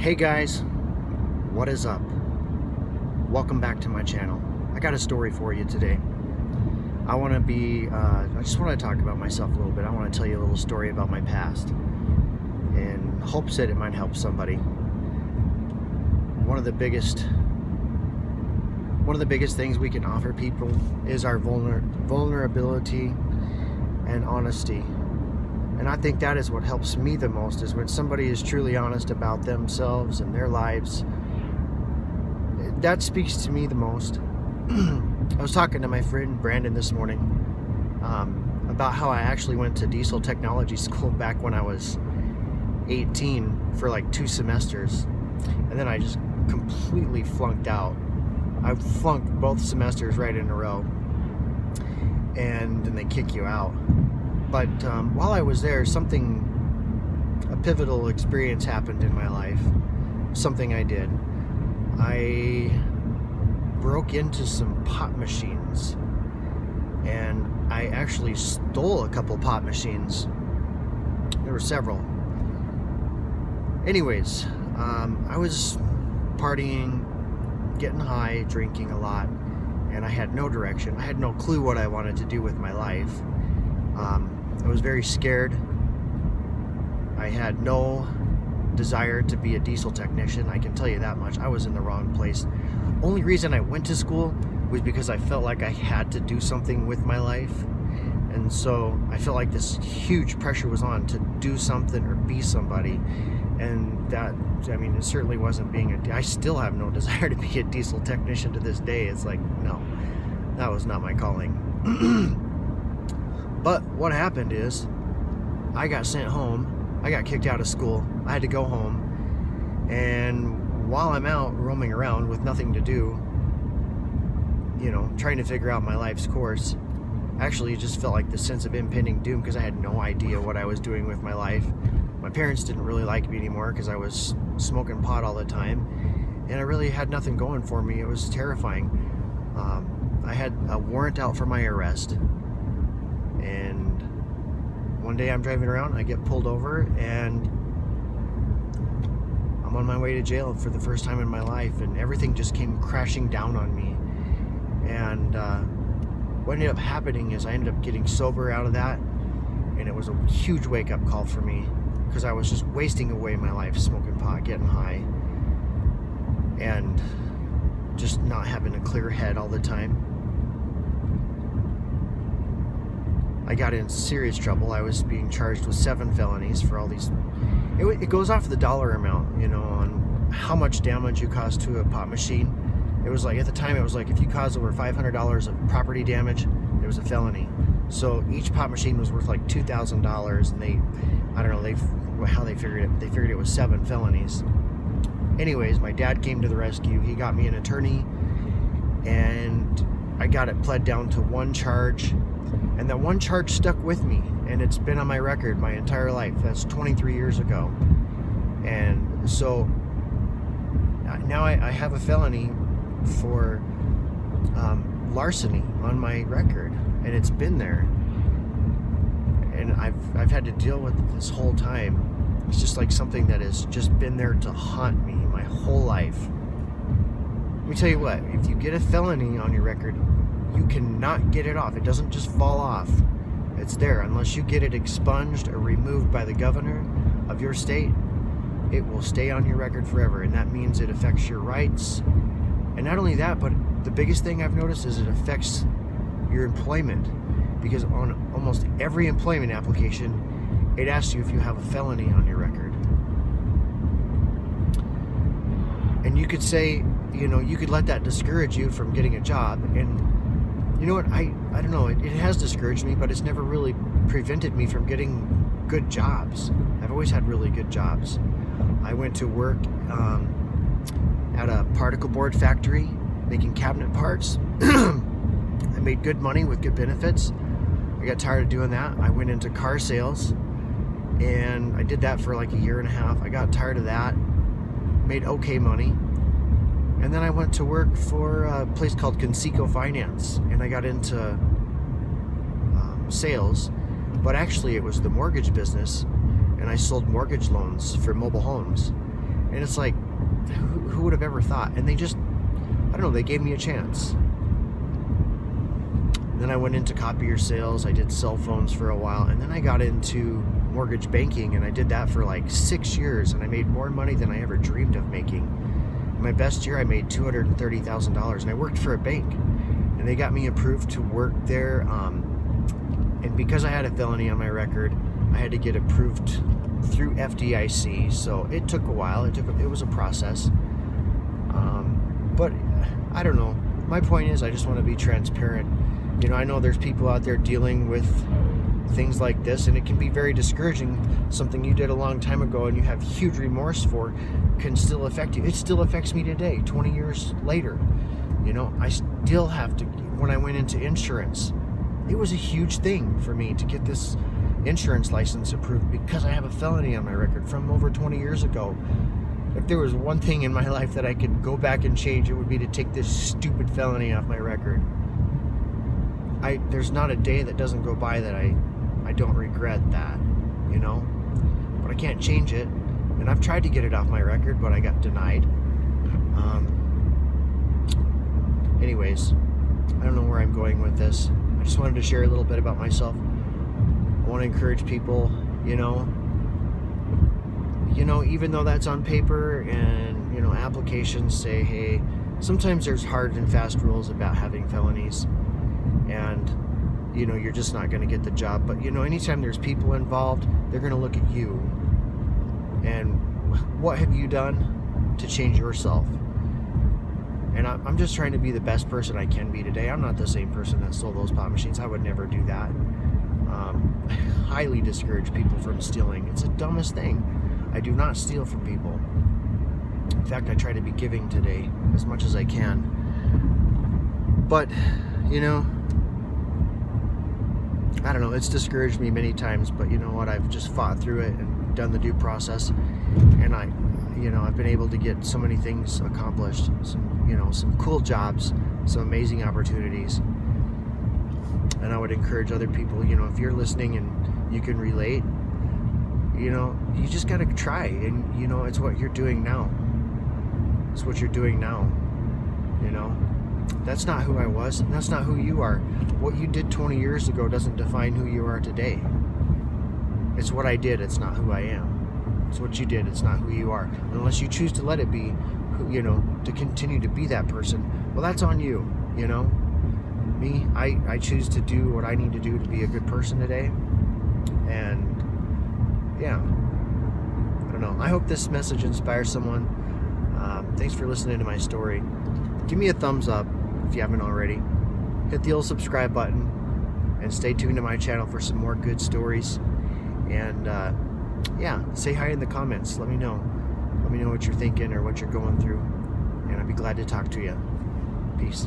Hey guys, what is up? Welcome back to my channel. I got a story for you today. I just want to talk about myself a little bit. I want to tell you a little story about my past in hopes that it might help somebody. One of the biggest things we can offer people is our vulnerability and honesty. And I think that is what helps me the most, is when somebody is truly honest about themselves and their lives. That speaks to me the most. I was talking to my friend Brandon this morning about how I actually went to diesel technology school back when I was 18 for like 2 semesters. And then I just completely flunked out. I flunked both semesters right in a row. And then they kick you out. But while I was there, a pivotal experience happened in my life. Something I did. I broke into some pot machines, and I actually stole a couple pot machines. There were several. Anyways, I was partying, getting high, drinking a lot, and I had no direction. I had no clue what I wanted to do with my life. I was very scared. I had no desire to be a diesel technician. I can tell you that much. I was in the wrong place. Only reason I went to school was because I felt like I had to do something with my life. And so I felt like this huge pressure was on to do something or be somebody. And that, I mean, it certainly wasn't I still have no desire to be a diesel technician to this day. It's like, no, that was not my calling. But what happened is I got sent home. I got kicked out of school. I had to go home. And while I'm out roaming around with nothing to do, trying to figure out my life's course, actually it just felt like this sense of impending doom because I had no idea what I was doing with my life. My parents didn't really like me anymore because I was smoking pot all the time. And I really had nothing going for me. It was terrifying. I had a warrant out for my arrest. And one day I'm driving around, I get pulled over, and I'm on my way to jail for the first time in my life, and everything just came crashing down on me. And what ended up happening is I ended up getting sober out of that, and it was a huge wake-up call for me, because I was just wasting away my life smoking pot, getting high, and just not having a clear head all the time. I got in serious trouble. I was being charged with 7 felonies for all these. It goes off the dollar amount, on how much damage you cause to a pot machine. It was like, at the time, it was like if you caused over $500 of property damage, it was a felony. So each pot machine was worth like $2,000, and I don't know how they figured it. They figured it was 7 felonies. Anyways, my dad came to the rescue. He got me an attorney, and I got it pled down to 1 charge. And that 1 charge stuck with me, and it's been on my record my entire life. That's 23 years ago. And so now I have a felony for larceny on my record, and it's been there. And I've had to deal with it this whole time. It's just like something that has just been there to haunt me my whole life. Let me tell you what, if you get a felony on your record, you cannot get it off. It doesn't just fall off. It's there. Unless you get it expunged or removed by the governor of your state, it will stay on your record forever. And that means it affects your rights. And not only that, but the biggest thing I've noticed is it affects your employment. Because on almost every employment application, it asks you if you have a felony on your record. And you could say, you could let that discourage you from getting a job. And you know what, I don't know, it has discouraged me, but it's never really prevented me from getting good jobs. I've always had really good jobs. I went to work at a particle board factory making cabinet parts. I made good money with good benefits. I got tired of doing that. I went into car sales, and I did that for like 1.5 years. I got tired of that, made okay money. And then I went to work for a place called Conseco Finance, and I got into sales, but actually it was the mortgage business, and I sold mortgage loans for mobile homes. And it's like, who would have ever thought? And they just, I don't know, they gave me a chance. Then I went into copier sales. I did cell phones for a while, and then I got into mortgage banking, and I did that for like 6 years, and I made more money than I ever dreamed of making. In my best year, I made $230,000, and I worked for a bank, and they got me approved to work there. And because I had a felony on my record, I had to get approved through FDIC, so it took a while. It was a process. But I don't know. My point is, I just want to be transparent. You know, I know there's people out there dealing with things like this, and it can be very discouraging. Something you did a long time ago and you have huge remorse for can still affect you. It still affects me today, 20 years later. You know, I still have to, when I went into insurance, it was a huge thing for me to get this insurance license approved because I have a felony on my record from over 20 years ago. If there was one thing in my life that I could go back and change, it would be to take this stupid felony off my record. There's not a day that doesn't go by that I don't regret that, you know? But I can't change it. And I've tried to get it off my record, but I got denied. Anyways, I don't know where I'm going with this. I just wanted to share a little bit about myself. I want to encourage people, you know, even though that's on paper and, you know, applications say, hey, sometimes there's hard and fast rules about having felonies, and, you know, you're just not going to get the job. But, you know, anytime there's people involved, they're going to look at you. And what have you done to change yourself? And I'm just trying to be the best person I can be today. I'm not the same person that stole those pop machines. I would never do that. I highly discourage people from stealing. It's the dumbest thing. I do not steal from people. In fact, I try to be giving today as much as I can. But, you know, I don't know, it's discouraged me many times, but you know what, I've just fought through it and done the due process, and I've been able to get so many things accomplished, some cool jobs, some amazing opportunities. And I would encourage other people, you know, if you're listening and you can relate, you know, you just gotta try, and you know, it's what you're doing now. It's what you're doing now, you know. That's not who I was, and that's not who you are. What you did 20 years ago doesn't define who you are today. It's what I did, it's not who I am. It's what you did, it's not who you are. Unless you choose to let it be, you know, to continue to be that person, well, that's on you, you know. Me, I choose to do what I need to do to be a good person today. And, yeah. I don't know. I hope this message inspires someone. Thanks for listening to my story. Give me a thumbs up if you haven't already. Hit the old subscribe button, and stay tuned to my channel for some more good stories. And yeah, say hi in the comments. Let me know what you're thinking or what you're going through, and I'd be glad to talk to you. Peace.